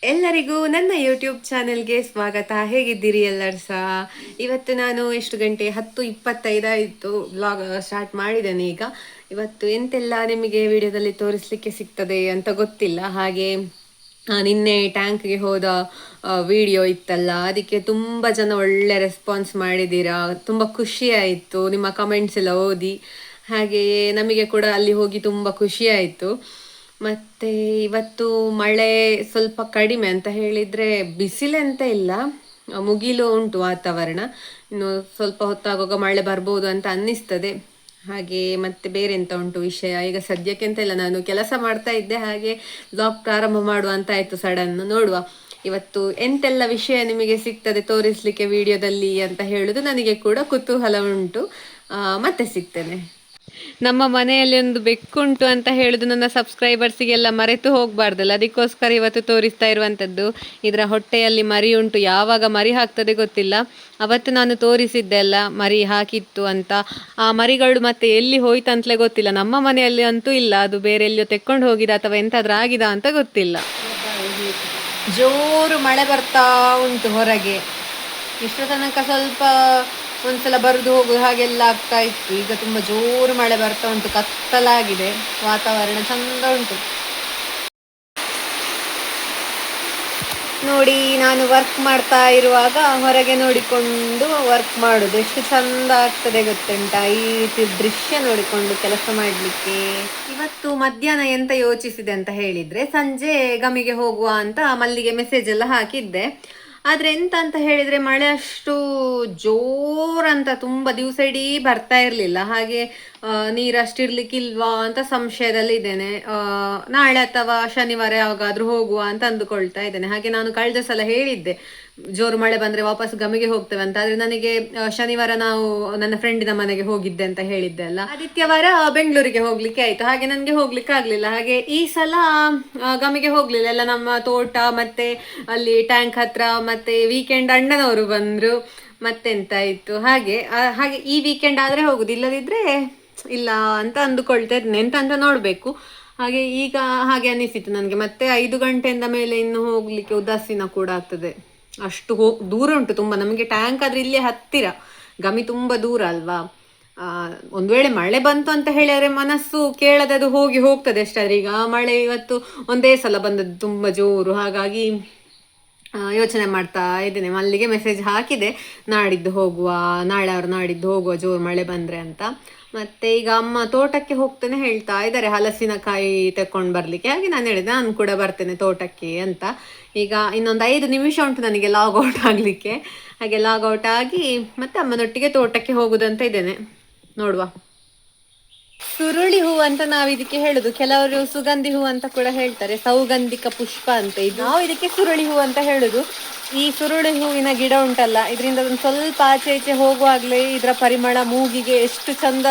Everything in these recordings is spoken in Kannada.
ಎಲ್ಲರಿಗೂ ನನ್ನ ಯೂಟ್ಯೂಬ್ ಚಾನೆಲ್ಗೆ ಸ್ವಾಗತ. ಹೇಗಿದ್ದೀರಿ ಎಲ್ಲರೂ ಸಹ? ಇವತ್ತು ನಾನು ಎಷ್ಟು ಗಂಟೆ 10:25 ಆಯಿತು, ವ್ಲಾಗ್ ಸ್ಟಾರ್ಟ್ ಮಾಡಿದ್ದೇನೆ. ಈಗ ಇವತ್ತು ಎಂತೆಲ್ಲ ನಿಮಗೆ ವಿಡಿಯೋದಲ್ಲಿ ತೋರಿಸ್ಲಿಕ್ಕೆ ಸಿಗ್ತದೆ ಅಂತ ಗೊತ್ತಿಲ್ಲ. ಹಾಗೆ ನಿನ್ನೆ ಟ್ಯಾಂಕ್ಗೆ ಹೋದ ವಿಡಿಯೋ ಇತ್ತಲ್ಲ, ಅದಕ್ಕೆ ತುಂಬ ಜನ ಒಳ್ಳೆ ರೆಸ್ಪಾನ್ಸ್ ಮಾಡಿದ್ದೀರಾ. ತುಂಬ ಖುಷಿ ಆಯಿತು ನಿಮ್ಮ ಕಮೆಂಟ್ಸ್ ಎಲ್ಲ ಓದಿ. ಹಾಗೆಯೇ ನಮಗೆ ಕೂಡ ಅಲ್ಲಿ ಹೋಗಿ ತುಂಬ ಖುಷಿ ಆಯಿತು. ಮತ್ತೆ ಇವತ್ತು ಮಳೆ ಸ್ವಲ್ಪ ಕಡಿಮೆ ಅಂತ ಹೇಳಿದ್ರೆ, ಬಿಸಿಲೆಂತ ಇಲ್ಲ, ಮುಗಿಲು ಉಂಟು ವಾತಾವರಣ. ಇನ್ನು ಸ್ವಲ್ಪ ಹೊತ್ತಾಗುವಾಗ ಮಳೆ ಬರ್ಬೋದು ಅಂತ ಅನ್ನಿಸ್ತದೆ. ಹಾಗೆ ಮತ್ತೆ ಬೇರೆ ಎಂತ ಉಂಟು ವಿಷಯ ಈಗ ಸದ್ಯಕ್ಕೆ ಎಂತ ಇಲ್ಲ, ನಾನು ಕೆಲಸ ಮಾಡ್ತಾ ಇದ್ದೆ, ಹಾಗೆ ಬ್ಲಾಗ್ ಪ್ರಾರಂಭ ಮಾಡುವ ಅಂತ ಆಯ್ತು. ಸಡನ್ ನೋಡುವ ಇವತ್ತು ಎಂತೆಲ್ಲ ವಿಷಯ ನಿಮಗೆ ಸಿಗ್ತದೆ ತೋರಿಸ್ಲಿಕ್ಕೆ ವಿಡಿಯೋದಲ್ಲಿ ಅಂತ ಹೇಳುದು ನನಗೆ ಕೂಡ ಕುತೂಹಲ ಉಂಟು. ಮತ್ತೆ ಸಿಗ್ತೇನೆ. ನಮ್ಮ ಮನೆಯಲ್ಲಿ ಒಂದು ಬೆಕ್ಕುಂಟು ಅಂತ ಹೇಳುದು ನನ್ನ ಸಬ್ಸ್ಕ್ರೈಬರ್ಸಿಗೆಲ್ಲ ಮರೆತು ಹೋಗಬಾರ್ದಲ್ಲ, ಅದಕ್ಕೋಸ್ಕರ ಇವತ್ತು ತೋರಿಸ್ತಾ ಇರುವಂಥದ್ದು. ಇದರ ಹೊಟ್ಟೆಯಲ್ಲಿ ಮರಿ ಉಂಟು, ಯಾವಾಗ ಮರಿ ಹಾಕ್ತದೆ ಗೊತ್ತಿಲ್ಲ. ಅವತ್ತು ನಾನು ತೋರಿಸಿದ್ದೆ ಅಲ್ಲ ಮರಿ ಹಾಕಿತ್ತು ಅಂತ, ಆ ಮರಿಗಳು ಮತ್ತೆ ಎಲ್ಲಿ ಹೋಯ್ತಂತಲೇ ಗೊತ್ತಿಲ್ಲ. ನಮ್ಮ ಮನೆಯಲ್ಲಿ ಅಂತೂ ಇಲ್ಲ, ಅದು ಬೇರೆ ಎಲ್ಲಿಯೋ ತೆಕ್ಕೊಂಡು ಹೋಗಿದ ಅಥವಾ ಎಂತಾದ್ರೂ ಆಗಿದ ಅಂತ ಗೊತ್ತಿಲ್ಲ. ಜೋರು ಮಳೆ ಬರ್ತಾ ಉಂಟು ಹೊರಗೆ. ಇಷ್ಟು ತನಕ ಸ್ವಲ್ಪ ಒಂದ್ಸಲ ಬರುದು ಹೋಗುದು ಹಾಗೆಲ್ಲ ಆಗ್ತಾ ಇತ್ತು. ಈಗ ತುಂಬ ಜೋರು ಮಳೆ ಬರ್ತಾ ಉಂಟು, ಕತ್ತಲಾಗಿದೆ, ವಾತಾವರಣ ಚಂದ ಉಂಟು. ನೋಡಿ, ನಾನು ವರ್ಕ್ ಮಾಡ್ತಾ ಇರುವಾಗ ಹೊರಗೆ ನೋಡಿಕೊಂಡು ವರ್ಕ್ ಮಾಡುದು ಎಷ್ಟು ಚಂದ ಆಗ್ತದೆ ಗೊತ್ತುಂಟಾ, ಈ ರೀತಿ ದೃಶ್ಯ ನೋಡಿಕೊಂಡು ಕೆಲಸ ಮಾಡಲಿಕ್ಕೆ. ಇವತ್ತು ಮಧ್ಯಾಹ್ನ ಎಂತ ಯೋಚಿಸಿದೆ ಅಂತ ಹೇಳಿದ್ರೆ, ಸಂಜೆ ಗಮಿಗೆ ಹೋಗುವ ಅಂತ ಮಲ್ಲಿಗೆ ಮೆಸೇಜ್ ಎಲ್ಲ ಹಾಕಿದ್ದೆ. ಆದ್ರೆ ಎಂತ ಅಂತ ಹೇಳಿದ್ರೆ, ಮಳೆ ಅಷ್ಟು ಜೋರಂತ ತುಂಬ ದಿವಸ ಇಡೀ ಬರ್ತಾ ಇರಲಿಲ್ಲ. ಹಾಗೆ ನೀರಷ್ಟಿರ್ಲಿಕ್ಕಿಲ್ವಾ ಅಂತ ಸಂಶಯದಲ್ಲಿ ಇದ್ದೇನೆ. ನಾಳೆ ಅಥವಾ ಶನಿವಾರ ಯಾವಾಗಾದ್ರೂ ಹೋಗುವ ಅಂತ ಅಂದುಕೊಳ್ತಾ ಇದ್ದೇನೆ. ಹಾಗೆ ನಾನು ಕಳೆದ ಸಲ ಹೇಳಿದ್ದೆ, ಜೋರು ಮಳೆ ಬಂದ್ರೆ ವಾಪಸ್ ಗಮಿಗೆ ಹೋಗ್ತೇವೆ ಅಂತ. ಆದ್ರೆ ನನಗೆ ಶನಿವಾರ ನಾವು ನನ್ನ ಫ್ರೆಂಡಿನ ಮನೆಗೆ ಹೋಗಿದ್ದೆ ಅಂತ ಹೇಳಿದ್ದೆ ಅಲ್ಲ, ಆದಿತ್ಯವಾರ ಬೆಂಗಳೂರಿಗೆ ಹೋಗ್ಲಿಕ್ಕೆ ಆಯ್ತು. ಹಾಗೆ ನನಗೆ ಹೋಗ್ಲಿಕ್ಕೆ ಆಗ್ಲಿಲ್ಲ. ಹಾಗೆ ಈ ಸಲ ಗಮಿಗೆ ಹೋಗ್ಲಿಲ್ಲ. ಎಲ್ಲ ನಮ್ಮ ತೋಟ ಮತ್ತೆ ಅಲ್ಲಿ ಟ್ಯಾಂಕ್ ಹತ್ರ ಮತ್ತೆ ವೀಕೆಂಡ್ ಅಣ್ಣನವರು ಬಂದ್ರು, ಮತ್ತೆಂತಾಯ್ತು. ಹಾಗೆ ಹಾಗೆ ಈ ವೀಕೆಂಡ್ ಆದ್ರೆ ಹೋಗುದು, ಇಲ್ಲದಿದ್ರೆ ಇಲ್ಲ ಅಂತ ಅಂದುಕೊಳ್ತಾ ಇದ್ದೇನೆ. ಎಂತ ಅಂತ ನೋಡ್ಬೇಕು. ಹಾಗೆ ಈಗ ಹಾಗೆ ಅನಿಸಿತು ನನಗೆ, ಮತ್ತೆ 5 ಗಂಟೆಯಿಂದ ಮೇಲೆ ಇನ್ನು ಹೋಗ್ಲಿಕ್ಕೆ ಉದಾಸೀನ ಕೂಡ ಆಗ್ತದೆ. ಅಷ್ಟು ದೂರ ಉಂಟು ತುಂಬ ನಮಗೆ. ಟ್ಯಾಂಕ್ ಆದ್ರೆ ಇಲ್ಲೇ ಹತ್ತಿರ, ಗಮಿ ತುಂಬ ದೂರ ಅಲ್ವಾ. ಒಂದು ವೇಳೆ ಮಳೆ ಬಂತು ಅಂತ ಹೇಳಿದ್ರೆ ಮನಸ್ಸು ಕೇಳದೆ ಅದು ಹೋಗ್ತದೆ ಅಷ್ಟಾದ್ರೆ. ಈಗ ಮಳೆ ಇವತ್ತು ಒಂದೇ ಸಲ ಬಂದದ್ದು ತುಂಬ ಜೋರು, ಹಾಗಾಗಿ ಯೋಚನೆ ಮಾಡ್ತಾ ಇದ್ದೇನೆ. ಮಲ್ಲಿಗೆ ಮೆಸೇಜ್ ಹಾಕಿದೆ, ನಾಡಿದ್ದು ಹೋಗುವ, ನಾಳೆ ಅವ್ರು ನಾಡಿದ್ದು ಹೋಗುವ ಜೋರು ಮಳೆ ಬಂದ್ರೆ ಅಂತ. ಮತ್ತೆ ಈಗ ಅಮ್ಮ ತೋಟಕ್ಕೆ ಹೋಗ್ತೇನೆ ಹೇಳ್ತಾ ಇದ್ದಾರೆ, ಹಲಸಿನಕಾಯಿ ತಕೊಂಡು ಬರ್ಲಿಕ್ಕೆ. ಹಾಗೆ ನಾನು ಹೇಳಿದೆ ನಾನು ಕೂಡ ಬರ್ತೇನೆ ತೋಟಕ್ಕೆ ಅಂತ. ಈಗ ಇನ್ನೊಂದು 5 ನಿಮಿಷ ಉಂಟು ನನಗೆ ಲಾಗೌಟ್ ಆಗ್ಲಿಕ್ಕೆ. ಹಾಗೆ ಲಾಗೌಟ್ ಆಗಿ ಮತ್ತೆ ಅಮ್ಮನೊಟ್ಟಿಗೆ ತೋಟಕ್ಕೆ ಹೋಗುದಂತ ಇದ್ದೇನೆ. ನೋಡುವ. ಸುರುಳಿ ಹೂ ಅಂತ ನಾವು ಇದಕ್ಕೆ ಹೇಳುದು, ಕೆಲವರು ಸುಗಂಧಿ ಹೂ ಅಂತ ಕೂಡ ಹೇಳ್ತಾರೆ, ಸೌಗಂಧಿಕ ಪುಷ್ಪ ಅಂತ. ಇದು ನಾವು ಇದಕ್ಕೆ ಸುರುಳಿ ಹೂ ಅಂತ ಹೇಳುದು. ಈ ಸುರುಳಿ ಹೂವಿನ ಗಿಡ ಉಂಟಲ್ಲ, ಇದರಿಂದ ಒಂದು ಸ್ವಲ್ಪ ಆಚೆ ಈಚೆ ಹೋಗುವಾಗ್ಲೇ ಇದರ ಪರಿಮಳ ಮೂಗಿಗೆ ಎಷ್ಟು ಚಂದ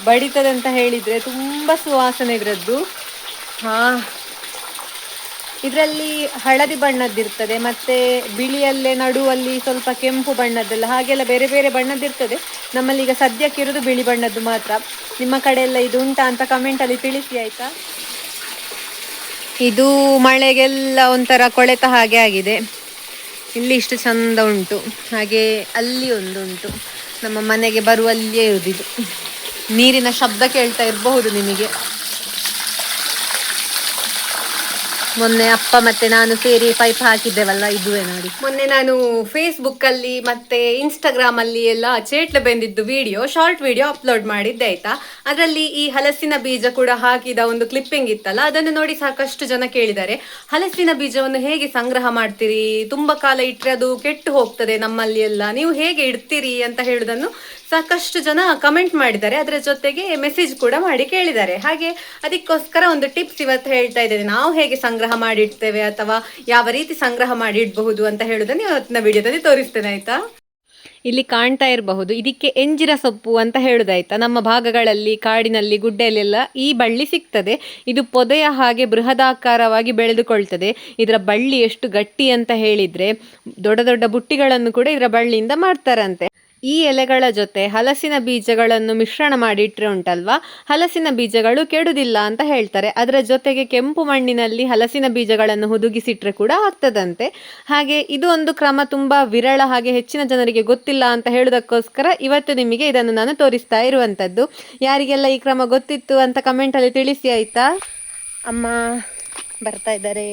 ಬಡಿತದೆ ಅಂತ ಹೇಳಿದ್ರೆ, ತುಂಬಾ ಸುವಾಸನೆ ಇದ್ರದ್ದು. ಇದರಲ್ಲಿ ಹಳದಿ ಬಣ್ಣದ್ದಿರ್ತದೆ, ಮತ್ತೆ ಬಿಳಿಯಲ್ಲೇ ನಡುವಲ್ಲಿ ಸ್ವಲ್ಪ ಕೆಂಪು ಬಣ್ಣದ್ದೆಲ್ಲ, ಹಾಗೆಲ್ಲ ಬೇರೆ ಬೇರೆ ಬಣ್ಣದ್ದಿರ್ತದೆ. ನಮ್ಮಲ್ಲಿ ಈಗ ಸದ್ಯಕ್ಕೆ ಇರೋದು ಬಿಳಿ ಬಣ್ಣದ್ದು ಮಾತ್ರ. ನಿಮ್ಮ ಕಡೆ ಎಲ್ಲ ಇದು ಉಂಟಾ ಅಂತ ಕಮೆಂಟಲ್ಲಿ ತಿಳಿಸಿ ಆಯ್ತಾ. ಇದು ಮಳೆಗೆಲ್ಲ ಒಂಥರ ಕೊಳೆತ ಹಾಗೆ ಆಗಿದೆ. ಇಲ್ಲಿ ಇಷ್ಟು ಚಂದ ಉಂಟು. ಹಾಗೆ ಅಲ್ಲಿ ಒಂದು ಉಂಟು, ನಮ್ಮ ಮನೆಗೆ ಬರುವಲ್ಲಿಯೇ ಇರುವುದು. ನೀರಿನ ಶಬ್ದ ಕೇಳ್ತಾ ಇರಬಹುದು ನಿಮಗೆ. ಮೊನ್ನೆ ಅಪ್ಪ ಮತ್ತೆ ನಾನು ಸೇರಿ ಪೈಪ್ ಹಾಕಿದ್ದೇವಲ್ಲ, ಇದುವೇ ನೋಡಿ. ಮೊನ್ನೆ ನಾನು ಫೇಸ್ಬುಕ್ ಅಲ್ಲಿ ಮತ್ತೆ ಇನ್ಸ್ಟಾಗ್ರಾಮ್ ಅಲ್ಲಿ ಎಲ್ಲ ಚೇಟ್ಲೆ ಬೆಂದಿದ್ದು ವಿಡಿಯೋ, ಶಾರ್ಟ್ ವಿಡಿಯೋ ಅಪ್ಲೋಡ್ ಮಾಡಿದ್ದೆ ಆಯ್ತಾ. ಅದರಲ್ಲಿ ಈ ಹಲಸಿನ ಬೀಜ ಕೂಡ ಹಾಕಿದ ಒಂದು ಕ್ಲಿಪ್ಪಿಂಗ್ ಇತ್ತಲ್ಲ, ಅದನ್ನು ನೋಡಿ ಸಾಕಷ್ಟು ಜನ ಕೇಳಿದ್ದಾರೆ, ಹಲಸಿನ ಬೀಜವನ್ನು ಹೇಗೆ ಸಂಗ್ರಹ ಮಾಡ್ತೀರಿ, ತುಂಬಾ ಕಾಲ ಇಟ್ಟರೆ ಅದು ಕೆಟ್ಟು ಹೋಗ್ತದೆ ನಮ್ಮಲ್ಲಿ ಎಲ್ಲ, ನೀವು ಹೇಗೆ ಇಡ್ತೀರಿ ಅಂತ ಹೇಳುದನ್ನು ಸಾಕಷ್ಟು ಜನ ಕಮೆಂಟ್ ಮಾಡಿದ್ದಾರೆ. ಅದರ ಜೊತೆಗೆ ಮೆಸೇಜ್ ಕೂಡ ಮಾಡಿ ಕೇಳಿದ್ದಾರೆ. ಹಾಗೆ ಅದಕ್ಕೋಸ್ಕರ ಒಂದು ಟಿಪ್ಸ್ ಇವತ್ತು ಹೇಳ್ತಾ ಇದ್ದೇನೆ, ನಾವು ಹೇಗೆ ಸಂಗ್ರಹ ಮಾಡಿಡ್ತೇವೆ ಅಥವಾ ಯಾವ ರೀತಿ ಸಂಗ್ರಹ ಮಾಡಿ ಇಡಬಹುದು ಅಂತ ಹೇಳುದನ್ನು ಇವತ್ತಿನ ವಿಡಿಯೋದಲ್ಲಿ ತೋರಿಸ್ತೇನೆ ಆಯ್ತಾ. ಇಲ್ಲಿ ಕಾಣ್ತಾ ಇರಬಹುದು, ಇದಕ್ಕೆ ಎಂಜಿರ ಸೊಪ್ಪು ಅಂತ ಹೇಳುದಾಯ್ತಾ. ನಮ್ಮ ಭಾಗಗಳಲ್ಲಿ ಕಾಡಿನಲ್ಲಿ ಗುಡ್ಡೆಯಲ್ಲೆಲ್ಲ ಈ ಬಳ್ಳಿ ಸಿಗ್ತದೆ. ಇದು ಪೊದೆಯ ಹಾಗೆ ಬೃಹದಾಕಾರವಾಗಿ ಬೆಳೆದುಕೊಳ್ತದೆ. ಇದರ ಬಳ್ಳಿ ಎಷ್ಟು ಗಟ್ಟಿ ಅಂತ ಹೇಳಿದ್ರೆ, ದೊಡ್ಡ ದೊಡ್ಡ ಬುಟ್ಟಿಗಳನ್ನು ಕೂಡ ಇದರ ಬಳ್ಳಿಯಿಂದ ಮಾಡ್ತಾರಂತೆ. ಈ ಎಲೆಗಳ ಜೊತೆ ಹಲಸಿನ ಬೀಜಗಳನ್ನು ಮಿಶ್ರಣ ಮಾಡಿಟ್ರೆ ಉಂಟಲ್ವಾ, ಹಲಸಿನ ಬೀಜಗಳು ಕೆಡುದಿಲ್ಲ ಅಂತ ಹೇಳ್ತಾರೆ. ಅದರ ಜೊತೆಗೆ ಕೆಂಪು ಮಣ್ಣಿನಲ್ಲಿ ಹಲಸಿನ ಬೀಜಗಳನ್ನು ಹುದುಗಿಸಿಟ್ರೆ ಕೂಡ ಆಗ್ತದಂತೆ. ಹಾಗೆ ಇದು ಒಂದು ಕ್ರಮ ತುಂಬಾ ವಿರಳ, ಹಾಗೆ ಹೆಚ್ಚಿನ ಜನರಿಗೆ ಗೊತ್ತಿಲ್ಲ ಅಂತ ಹೇಳುವುದಕ್ಕೋಸ್ಕರ ಇವತ್ತು ನಿಮಗೆ ಇದನ್ನು ನಾನು ತೋರಿಸ್ತಾ ಇರುವಂತದ್ದು. ಯಾರಿಗೆಲ್ಲ ಈ ಕ್ರಮ ಗೊತ್ತಿತ್ತು ಅಂತ ಕಮೆಂಟ್ ಅಲ್ಲಿ ತಿಳಿಸಿ ಆಯ್ತಾ. ಅಮ್ಮ ಬರ್ತಾ ಇದ್ದಾರೆ,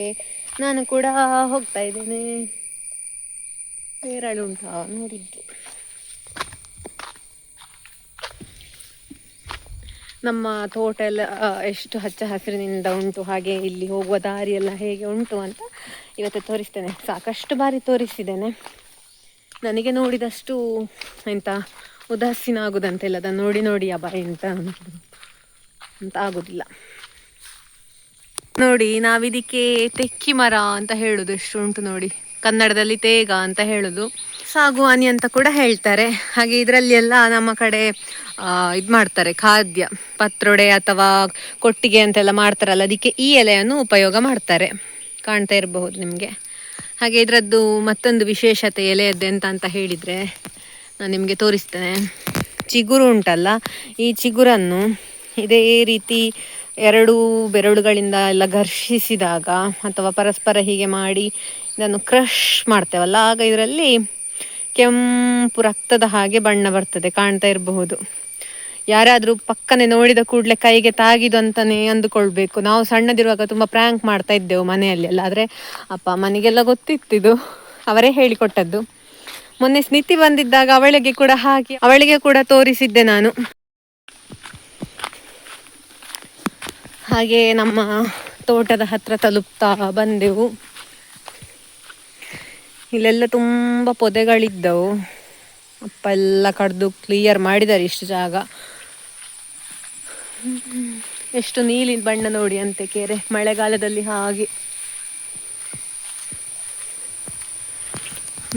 ನಾನು ಕೂಡ ಹೋಗ್ತಾ ಇದ್ದೇನೆ. ಬೇರಳು ಉಂಟಾ ನೋಡಿದ್ದು. ನಮ್ಮ ತೋಟ ಎಲ್ಲ ಎಷ್ಟು ಹಚ್ಚ ಹಸಿರಿನಿಂದ ಉಂಟು, ಹಾಗೆ ಇಲ್ಲಿ ಹೋಗುವ ದಾರಿ ಎಲ್ಲ ಹೇಗೆ ಉಂಟು ಅಂತ ಇವತ್ತು ತೋರಿಸ್ತೇನೆ. ಸಾಕಷ್ಟು ಬಾರಿ ತೋರಿಸಿದ್ದೇನೆ. ನನಗೆ ನೋಡಿದಷ್ಟು ಎಂತ ಉದಾಸೀನ ಆಗುದಂತೆಲ್ಲ, ಅದನ್ನು ನೋಡಿ ನೋಡಿ ಅಬ್ಬ ಎಂತ ಅಂತ ಆಗುದಿಲ್ಲ. ನೋಡಿ, ನಾವಿದಕ್ಕೆ ತೆಕ್ಕಿ ಮರ ಅಂತ ಹೇಳುದು. ಎಷ್ಟು ಉಂಟು ನೋಡಿ, ಕನ್ನಡದಲ್ಲಿ ತೇಗ ಅಂತ ಹೇಳುದು, ಸಾಗುವಾನಿ ಅಂತ ಕೂಡ ಹೇಳ್ತಾರೆ. ಹಾಗೆ ಇದರಲ್ಲಿ ಎಲ್ಲ ನಮ್ಮ ಕಡೆ ಇದು ಮಾಡ್ತಾರೆ, ಖಾದ್ಯ ಪತ್ರೊಡೆ ಅಥವಾ ಕೊಟ್ಟಿಗೆ ಅಂತೆಲ್ಲ ಮಾಡ್ತಾರಲ್ಲ, ಅದಕ್ಕೆ ಈ ಎಲೆಯನ್ನು ಉಪಯೋಗ ಮಾಡ್ತಾರೆ. ಕಾಣ್ತಾ ಇರಬಹುದು ನಿಮಗೆ. ಹಾಗೆ ಇದರದ್ದು ಮತ್ತೊಂದು ವಿಶೇಷತೆ ಎಲೆಯದ್ದು ಎಂತ ಅಂತ ಹೇಳಿದರೆ ನಾನು ನಿಮಗೆ ತೋರಿಸ್ತೇನೆ. ಚಿಗುರು ಉಂಟಲ್ಲ, ಈ ಚಿಗುರನ್ನು ಇದೇ ರೀತಿ 2 ಬೆರಳುಗಳಿಂದ ಎಲ್ಲ ಘರ್ಷಿಸಿದಾಗ ಅಥವಾ ಪರಸ್ಪರ ಹೀಗೆ ಮಾಡಿ ಇದನ್ನು ಕ್ರಷ್ ಮಾಡ್ತೇವಲ್ಲ, ಆಗ ಇದರಲ್ಲಿ ಕೆಂಪು ರಕ್ತದ ಹಾಗೆ ಬಣ್ಣ ಬರ್ತದೆ. ಕಾಣ್ತಾ ಇರಬಹುದು. ಯಾರಾದರೂ ಪಕ್ಕನೆ ನೋಡಿದ ಕೂಡಲೇ ಕೈಗೆ ತಾಗಿದು ಅಂತಾನೆ ಅಂದುಕೊಳ್ಬೇಕು. ನಾವು ಸಣ್ಣದಿರುವಾಗ ತುಂಬ ಪ್ರ್ಯಾಂಕ್ ಮಾಡ್ತಾ ಇದ್ದೆವು ಮನೆಯಲ್ಲಿ ಎಲ್ಲ, ಆದರೆ ಅಪ್ಪ ಅಮ್ಮನಿಗೆಲ್ಲ ಗೊತ್ತಿತ್ತಿದು, ಅವರೇ ಹೇಳಿಕೊಟ್ಟದ್ದು. ಮೊನ್ನೆ ಸ್ನಿತಿ ಬಂದಿದ್ದಾಗ ಅವಳಿಗೆ ಕೂಡ ತೋರಿಸಿದ್ದೆ ನಾನು. ಹಾಗೆ ನಮ್ಮ ತೋಟದ ಹತ್ರ ತಲುಪ್ತಾ ಬಂದೆವು. ಇಲ್ಲೆಲ್ಲ ತುಂಬ ಪೊದೆಗಳಿದ್ದವು. ಅಪ್ಪ ಎಲ್ಲ ಕಡ್ದು ಕ್ಲಿಯರ್ ಮಾಡಿದ್ದಾರೆ ಇಷ್ಟು ಜಾಗ. ಎಷ್ಟು ನೀಲಿ ಬಣ್ಣ ನೋಡಿ ಅಂತೆ ಕೆರೆ ಮಳೆಗಾಲದಲ್ಲಿ. ಹಾಗೆ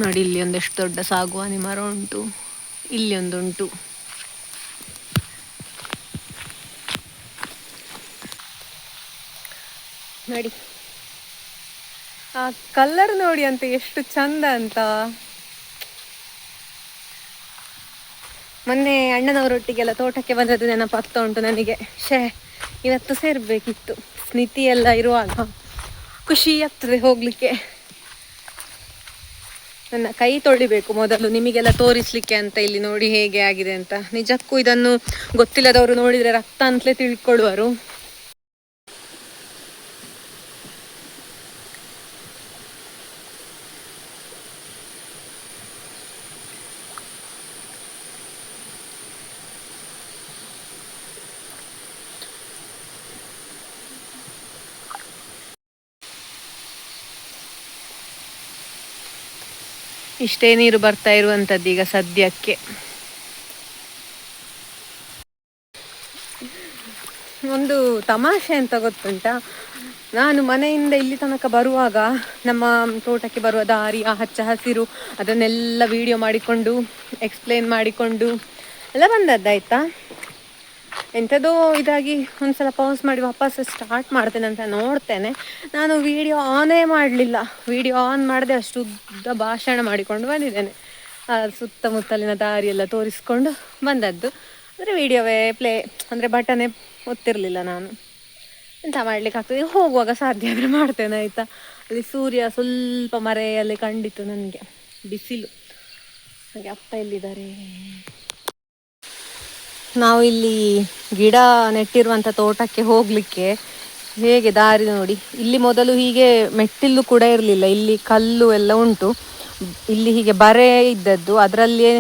ನೋಡಿ, ಇಲ್ಲಿ ಒಂದೆಷ್ಟು ದೊಡ್ಡ ಸಾಗುವಾನಿ ಮರ ಉಂಟು, ಇಲ್ಲಿ ಒಂದುಂಟು. ನೋಡಿ ಆ ಕಲರ್ ನೋಡಿ ಅಂತ, ಎಷ್ಟು ಚಂದ ಅಂತ. ಮೊನ್ನೆ ಅಣ್ಣನವರೊಟ್ಟಿಗೆಲ್ಲ ತೋಟಕ್ಕೆ ಬಂದದ್ದು ನೆನಪಾಗ್ತಾ ಉಂಟು ನನಗೆ. ಇವತ್ತು ಸೇರ್ಬೇಕಿತ್ತು, ಸ್ನಿತಿ ಎಲ್ಲ ಇರುವಾಗ ಖುಷಿ ಆಗ್ತದೆ ಹೋಗ್ಲಿಕ್ಕೆ. ನನ್ನ ಕೈ ತೊಳಿಬೇಕು ಮೊದಲು ನಿಮಗೆಲ್ಲ ತೋರಿಸ್ಲಿಕ್ಕೆ ಅಂತ. ಇಲ್ಲಿ ನೋಡಿ ಹೇಗೆ ಆಗಿದೆ ಅಂತ. ನಿಜಕ್ಕೂ ಇದನ್ನು ಗೊತ್ತಿಲ್ಲದವರು ನೋಡಿದ್ರೆ ರಕ್ತ ಅಂತಲೇ ತಿಳ್ಕೊಳ್ಳುವರು. ಇಷ್ಟೇ ನೀರು ಬರ್ತಾ ಇರುವಂತದ್ದು ಈಗ ಸದ್ಯಕ್ಕೆ. ಒಂದು ತಮಾಷೆ ಅಂತ ಗೊತ್ತುಂಟಾ, ನಾನು ಮನೆಯಿಂದ ಇಲ್ಲಿ ತನಕ ಬರುವಾಗ ನಮ್ಮ ತೋಟಕ್ಕೆ ಬರುವ ದಾರಿ, ಆ ಹಚ್ಚ ಹಸಿರು, ಅದನ್ನೆಲ್ಲ ವಿಡಿಯೋ ಮಾಡಿಕೊಂಡು ಎಕ್ಸ್ಪ್ಲೇನ್ ಮಾಡಿಕೊಂಡು ಎಲ್ಲ ಬಂದದ್ದಾಯ್ತಾ. ಎಂಥದೋ ಇದಾಗಿ ಒಂದ್ಸಲ ಪಾಸ್ ಮಾಡಿ ವಾಪಸ್ ಸ್ಟಾರ್ಟ್ ಮಾಡ್ತೇನೆ ಅಂತ ನೋಡ್ತೇನೆ. ನಾನು ವಿಡಿಯೋ ಆನೇ ಮಾಡಲಿಲ್ಲ. ವಿಡಿಯೋ ಆನ್ ಮಾಡದೆ ಅಷ್ಟು ಉದ್ದ ಭಾಷಣ ಮಾಡಿಕೊಂಡು ಬಂದಿದ್ದೇನೆ. ಸುತ್ತಮುತ್ತಲಿನ ದಾರಿಯೆಲ್ಲ ತೋರಿಸ್ಕೊಂಡು ಬಂದದ್ದು. ಅಂದರೆ ವಿಡಿಯೋವೇ ಅಂದರೆ ಬಟನೇ ಒತ್ತಿರಲಿಲ್ಲ ನಾನು. ಎಂತ ಮಾಡ್ಲಿಕ್ಕೆ ಆಗ್ತದೆ, ಹೋಗುವಾಗ ಸಾಧ್ಯ ಆದರೆ ಮಾಡ್ತೇನೆ ಆಯಿತಾ. ಅಲ್ಲಿ ಸೂರ್ಯ ಸ್ವಲ್ಪ ಮರೆಯಲ್ಲಿ ಕಂಡಿತು ನನಗೆ, ಬಿಸಿಲು. ಹಾಗೆ ಅಪ್ಪ ಎಲ್ಲಿದ್ದಾರೆ? ನಾವು ಇಲ್ಲಿ ಗಿಡ ನೆಟ್ಟಿರುವಂಥ ತೋಟಕ್ಕೆ ಹೋಗಲಿಕ್ಕೆ ಹೇಗೆ ದಾರಿ ನೋಡಿ. ಇಲ್ಲಿ ಮೊದಲು ಹೀಗೆ ಮೆಟ್ಟಿಲು ಕೂಡ ಇರಲಿಲ್ಲ, ಇಲ್ಲಿ ಕಲ್ಲು ಎಲ್ಲ ಉಂಟು. ಇಲ್ಲಿ ಹೀಗೆ ಬರೆ ಇದ್ದದ್ದು, ಅದರಲ್ಲಿಯೇ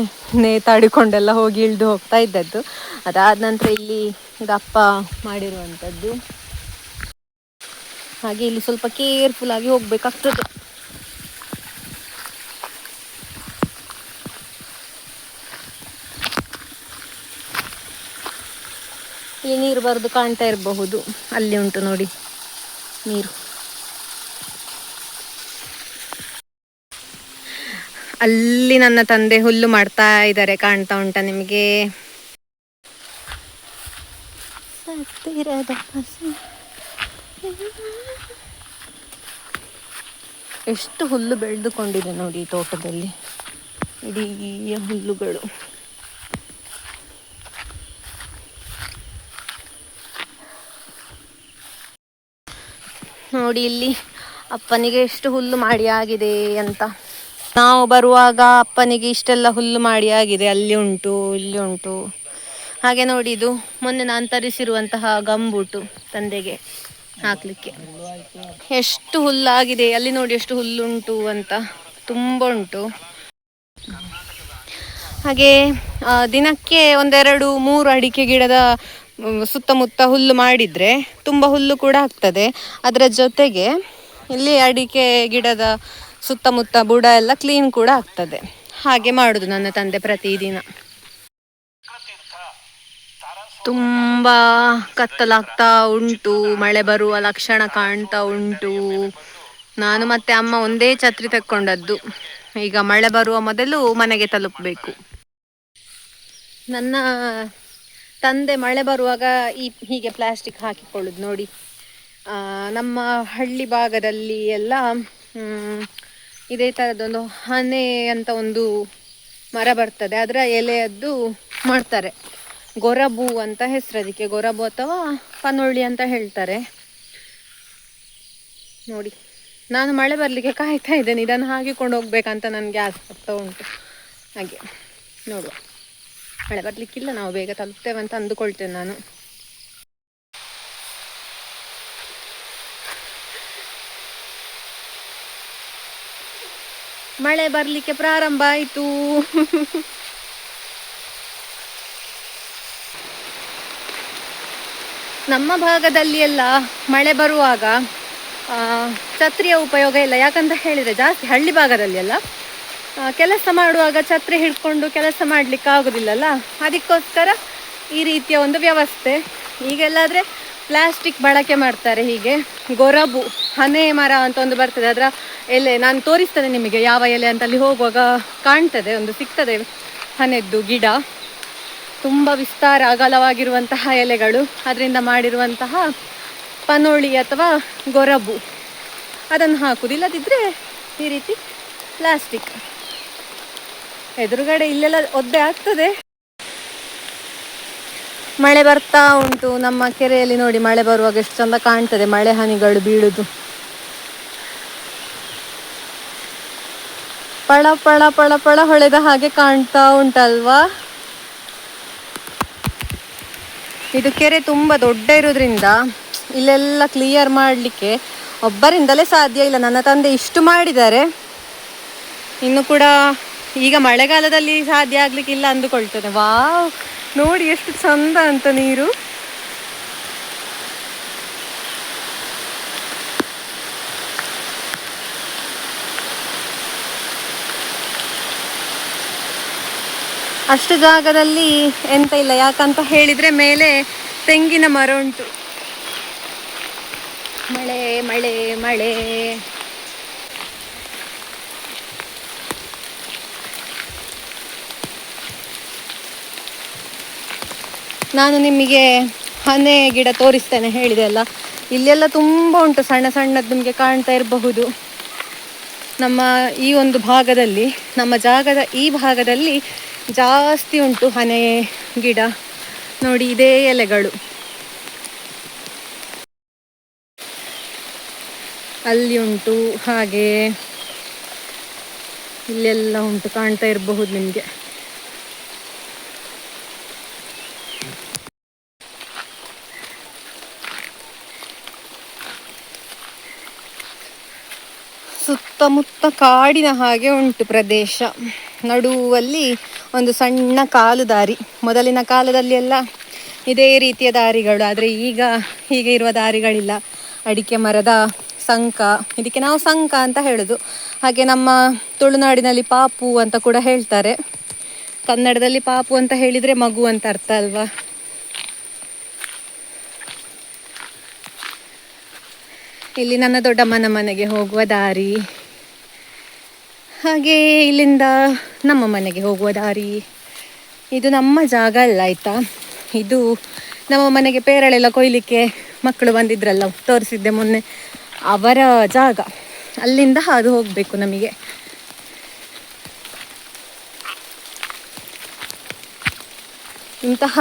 ನೇತಾಡಿಕೊಂಡೆಲ್ಲ ಹೋಗಿ ಇಳಿದು ಹೋಗ್ತಾ ಇದ್ದದ್ದು. ಅದಾದ ನಂತರ ಇಲ್ಲಿ ಇದಪ್ಪ ಮಾಡಿರುವಂಥದ್ದು. ಹಾಗೆ ಇಲ್ಲಿ ಸ್ವಲ್ಪ ಕೇರ್ಫುಲ್ ಆಗಿ ಹೋಗ್ಬೇಕಾಗ್ತದೆ. ಇಲ್ಲಿ ನೀರು ಬರೋದು ಕಾಣ್ತಾ ಇರಬಹುದು, ಅಲ್ಲಿ ಉಂಟು ನೋಡಿ ನೀರು. ಅಲ್ಲಿ ನನ್ನ ತಂದೆ ಹುಲ್ಲು ಮಾಡ್ತಾ ಇದ್ದಾರೆ, ಕಾಣ್ತಾ ಉಂಟಾ ನಿಮಗೆ? ಎಷ್ಟು ಹುಲ್ಲು ಬೆಳೆದುಕೊಂಡಿದೆ ನೋಡಿ ಈ ತೋಟದಲ್ಲಿ, ಇಡೀ ಹುಲ್ಲುಗಳು. ನೋಡಿ ಇಲ್ಲಿ ಅಪ್ಪನಿಗೆ ಎಷ್ಟು ಹುಲ್ಲು ಮಾಡಿ ಆಗಿದೆ ಅಂತ. ನಾವು ಬರುವಾಗ ಅಪ್ಪನಿಗೆ ಇಷ್ಟೆಲ್ಲ ಹುಲ್ಲು ಮಾಡಿ ಆಗಿದೆ, ಅಲ್ಲಿ ಉಂಟು ಇಲ್ಲಿ ಉಂಟು. ಹಾಗೆ ನೋಡಿ ಇದು ಮೊನ್ನೆ ನಾನು ತರಿಸಿರುವಂತಹ ಗಂಬೂಟು ತಂದೆಗೆ ಹಾಕ್ಲಿಕ್ಕೆ. ಎಷ್ಟು ಹುಲ್ಲಾಗಿದೆ, ಅಲ್ಲಿ ನೋಡಿ ಎಷ್ಟು ಹುಲ್ಲುಂಟು ಅಂತ, ತುಂಬ ಉಂಟು. ಹಾಗೆ ದಿನಕ್ಕೆ 1-2-3 ಅಡಿಕೆ ಗಿಡದ ಸುತ್ತಮುತ್ತ ಹುಲ್ಲು ಮಾಡಿದರೆ ತುಂಬ ಹುಲ್ಲು ಕೂಡ ಆಗ್ತದೆ. ಅದರ ಜೊತೆಗೆ ಇಲ್ಲಿ ಅಡಿಕೆ ಗಿಡದ ಸುತ್ತಮುತ್ತ ಬುಡ ಎಲ್ಲ ಕ್ಲೀನ್ ಕೂಡ ಆಗ್ತದೆ. ಹಾಗೆ ಮಾಡುದು ನನ್ನ ತಂದೆ ಪ್ರತಿದಿನ. ತುಂಬ ಕತ್ತಲಾಗ್ತಾ ಉಂಟು, ಮಳೆ ಬರುವ ಲಕ್ಷಣ ಕಾಣ್ತಾ ಉಂಟು. ನಾನು ಮತ್ತೆ ಅಮ್ಮ ಒಂದೇ ಛತ್ರಿ ತಕ್ಕೊಂಡದ್ದು. ಈಗ ಮಳೆ ಬರುವ ಮೊದಲು ಮನೆಗೆ ತಲುಪಬೇಕು. ನನ್ನ ತಂದೆ ಮಳೆ ಬರುವಾಗ ಹೀಗೆ ಪ್ಲಾಸ್ಟಿಕ್ ಹಾಕಿಕೊಳ್ಳುದು ನೋಡಿ. ನಮ್ಮ ಹಳ್ಳಿ ಭಾಗದಲ್ಲಿ ಎಲ್ಲ ಇದೇ ಥರದೊಂದು ಹನೆ ಅಂತ ಒಂದು ಮರ ಬರ್ತದೆ, ಅದರ ಎಲೆಯದ್ದು ಮಾಡ್ತಾರೆ. ಗೊರಬು ಅಂತ ಹೆಸರು ಅದಕ್ಕೆ, ಗೊರಬು ಅಥವಾ ಪನೊಳ್ಳಿ ಅಂತ ಹೇಳ್ತಾರೆ ನೋಡಿ. ನಾನು ಮಳೆ ಬರಲಿಕ್ಕೆ ಕಾಯ್ತಾ ಇದ್ದೇನೆ, ಇದನ್ನು ಹಾಕಿಕೊಂಡು ಹೋಗ್ಬೇಕಂತ ನನಗೆ ಆಸೆ ಆಗ್ತಾ ಉಂಟು. ಹಾಗೆ ನೋಡುವ, ಮಳೆ ಬರಲಿಕ್ಕಿಲ್ಲ, ನಾವು ಬೇಗ ತಲುಪ್ತೇವೆ ಅಂತ ಅಂದುಕೊಳ್ತೇನೆ ನಾನು. ಮಳೆ ಬರಲಿಕ್ಕೆ ಪ್ರಾರಂಭ ಆಯಿತು. ನಮ್ಮ ಭಾಗದಲ್ಲಿ ಎಲ್ಲ ಮಳೆ ಬರುವಾಗ ಛತ್ರಿಯ ಉಪಯೋಗ ಇಲ್ಲ. ಯಾಕಂತ ಹೇಳಿದರೆ ಜಾಸ್ತಿ ಹಳ್ಳಿ ಭಾಗದಲ್ಲಿ ಎಲ್ಲ ಕೆಲಸ ಮಾಡುವಾಗ ಛತ್ರಿ ಹಿಡ್ಕೊಂಡು ಕೆಲಸ ಮಾಡಲಿಕ್ಕೆ ಆಗೋದಿಲ್ಲಲ್ಲ, ಅದಕ್ಕೋಸ್ಕರ ಈ ರೀತಿಯ ಒಂದು ವ್ಯವಸ್ಥೆ. ಈಗೆಲ್ಲಾದರೆ ಪ್ಲಾಸ್ಟಿಕ್ ಬಳಕೆ ಮಾಡ್ತಾರೆ. ಹೀಗೆ ಗೊರಬು ಹನೆ ಮರ ಅಂತ ಒಂದು ಬರ್ತದೆ, ಅದರ ಎಲೆ ನಾನು ತೋರಿಸ್ತೇನೆ ನಿಮಗೆ ಯಾವ ಎಲೆ ಅಂತ. ಅಲ್ಲಿ ಹೋಗುವಾಗ ಕಾಣ್ತದೆ, ಒಂದು ಸಿಗ್ತದೆ ಹನೆದ್ದು ಗಿಡ, ತುಂಬ ವಿಸ್ತಾರ ಅಗಲವಾಗಿರುವಂತಹ ಎಲೆಗಳು, ಅದರಿಂದ ಮಾಡಿರುವಂತಹ ಪನೋಳಿ ಅಥವಾ ಗೊರಬು, ಅದನ್ನು ಹಾಕುದು. ಇಲ್ಲದಿದ್ದರೆ ಈ ರೀತಿ ಪ್ಲಾಸ್ಟಿಕ್. ಎದುರುಗಡೆ ಇಲ್ಲೆಲ್ಲ ಒದ್ದೆ ಆಗ್ತದೆ. ಮಳೆ ಬರ್ತಾ ಉಂಟು. ನಮ್ಮ ಕೆರೆಯಲ್ಲಿ ನೋಡಿ ಮಳೆ ಬರುವಾಗ ಎಷ್ಟು ಚಂದ ಕಾಣ್ತದೆ, ಮಳೆ ಹನಿಗಳು ಬೀಳುದು. ಪಳ ಪಳ ಪಳ ಪಳ ಹೊಳೆದ ಹಾಗೆ ಕಾಣ್ತಾ ಉಂಟಲ್ವಾ. ಇದು ಕೆರೆ ತುಂಬ ದೊಡ್ಡ ಇರೋದ್ರಿಂದ ಇಲ್ಲೆಲ್ಲ ಕ್ಲಿಯರ್ ಮಾಡಲಿಕ್ಕೆ ಒಬ್ಬರಿಂದಲೇ ಸಾಧ್ಯ ಇಲ್ಲ. ನನ್ನ ತಂದೆ ಇಷ್ಟು ಮಾಡಿದ್ದಾರೆ, ಇನ್ನು ಕೂಡ ಈಗ ಮಳೆಗಾಲದಲ್ಲಿ ಸಾಧ್ಯ ಆಗ್ಲಿಕ್ಕಿಲ್ಲ ಅಂದುಕೊಳ್ತೇನೆ. ವಾವ್, ನೋಡಿ ಎಷ್ಟು ಚಂದ ಅಂತ ನೀರು. ಅಷ್ಟು ಜಾಗದಲ್ಲಿ ಎಂತ ಇಲ್ಲ, ಯಾಕಂತ ಹೇಳಿದರೆ ಮೇಲೆ ತೆಂಗಿನ ಮರ ಉಂಟು. ಮಳೆ ಮಳೆ ಮಳೆ. ನಾನು ನಿಮಗೆ ಹನೆ ಗಿಡ ತೋರಿಸ್ತೇನೆ ಹೇಳಿದೆ ಅಲ್ಲ, ಇಲ್ಲೆಲ್ಲ ತುಂಬ ಉಂಟು, ಸಣ್ಣ ಸಣ್ಣದು ನಿಮಗೆ ಕಾಣ್ತಾ ಇರಬಹುದು. ನಮ್ಮ ಈ ಒಂದು ಭಾಗದಲ್ಲಿ, ನಮ್ಮ ಜಾಗದ ಈ ಭಾಗದಲ್ಲಿ ಜಾಸ್ತಿ ಉಂಟು ಹನೆ ಗಿಡ. ನೋಡಿ ಇದೇ ಎಲೆಗಳು, ಅಲ್ಲಿ ಉಂಟು, ಹಾಗೆ ಇಲ್ಲೆಲ್ಲ ಉಂಟು, ಕಾಣ್ತಾ ಇರಬಹುದು ನಿಮಗೆ. ಸುತ್ತಮುತ್ತ ಕಾಡಿನ ಹಾಗೆ ಉಂಟು ಪ್ರದೇಶ. ನಡುವಲ್ಲಿ ಒಂದು ಸಣ್ಣ ಕಾಲು ದಾರಿ. ಮೊದಲಿನ ಕಾಲದಲ್ಲಿ ಎಲ್ಲ ಇದೇ ರೀತಿಯ ದಾರಿಗಳು, ಆದರೆ ಈಗ ಹೀಗೆ ಇರುವ ದಾರಿಗಳಿಲ್ಲ. ಅಡಿಕೆ ಮರದ ಸಂಕ, ಇದಕ್ಕೆ ನಾವು ಸಂಕ ಅಂತ ಹೇಳೋದು. ಹಾಗೆ ನಮ್ಮ ತುಳುನಾಡಿನಲ್ಲಿ ಪಾಪು ಅಂತ ಕೂಡ ಹೇಳ್ತಾರೆ. ಕನ್ನಡದಲ್ಲಿ ಪಾಪು ಅಂತ ಹೇಳಿದರೆ ಮಗು ಅಂತ ಅರ್ಥ ಅಲ್ವಾ. ಇಲ್ಲಿ ನನ್ನ ದೊಡ್ಡಮ್ಮನ ಮನೆಗೆ ಹೋಗುವ ದಾರಿ, ಹಾಗೆ ಇಲ್ಲಿಂದ ನಮ್ಮ ಮನೆಗೆ ಹೋಗುವ ದಾರಿ. ಇದು ನಮ್ಮ ಜಾಗ ಅಲ್ಲ ಆಯಿತಾ, ಇದು ನಮ್ಮ ಮನೆಗೆ ಪೇರಳೆಲ್ಲ ಕೊಯ್ಲಿಕ್ಕೆ ಮಕ್ಕಳು ಬಂದಿದ್ರಲ್ಲ, ತೋರಿಸಿದ್ದೆ ಮೊನ್ನೆ, ಅವರ ಜಾಗ. ಅಲ್ಲಿಂದ ಹಾದು ಹೋಗಬೇಕು ನಮಗೆ. ಇಂತಹ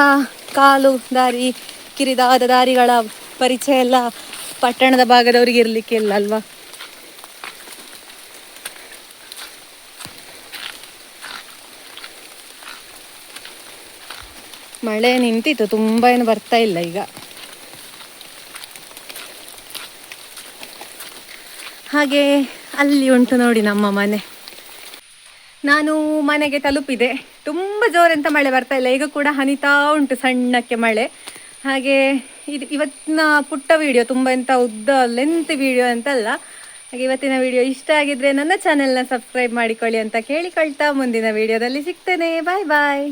ಕಾಲು ದಾರಿ, ಕಿರಿದಾದ ದಾರಿಗಳ ಪರಿಚಯ ಎಲ್ಲ ಪಟ್ಟಣದ ಭಾಗದವ್ರಿಗೆ ಇರ್ಲಿಕ್ಕೆ ಇಲ್ಲ ಅಲ್ವಾ. ಮಳೆ ನಿಂತಿತ್ತು, ತುಂಬ ಏನು ಬರ್ತಾ ಇಲ್ಲ ಈಗ. ಹಾಗೆ ಅಲ್ಲಿ ಉಂಟು ನೋಡಿ ನಮ್ಮ ಮನೆ. ನಾನು ಮನೆಗೆ ತಲುಪಿದೆ. ತುಂಬ ಜೋರೆಂತ ಮಳೆ ಬರ್ತಾ ಇಲ್ಲ, ಈಗ ಕೂಡ ಹನಿತಾ ಉಂಟು ಸಣ್ಣಕ್ಕೆ ಮಳೆ. ಹಾಗೆ ಇದು ಇವತ್ತಿನ ಪುಟ್ಟ ವಿಡಿಯೋ, ತುಂಬ ಎಂತ ಉದ್ದ ಲೆಂತ್ ವಿಡಿಯೋ ಅಂತಲ್ಲ. ಹಾಗೆ ಇವತ್ತಿನ ವಿಡಿಯೋ ಇಷ್ಟ ಆಗಿದ್ರೆ ನನ್ನ ಚಾನೆಲ್ನ ಸಬ್ಸ್ಕ್ರೈಬ್ ಮಾಡಿಕೊಳ್ಳಿ ಅಂತ ಕೇಳಿಕೊಳ್ತಾ ಮುಂದಿನ ವಿಡಿಯೋದಲ್ಲಿ ಸಿಗ್ತೇನೆ. ಬಾಯ್ ಬಾಯ್.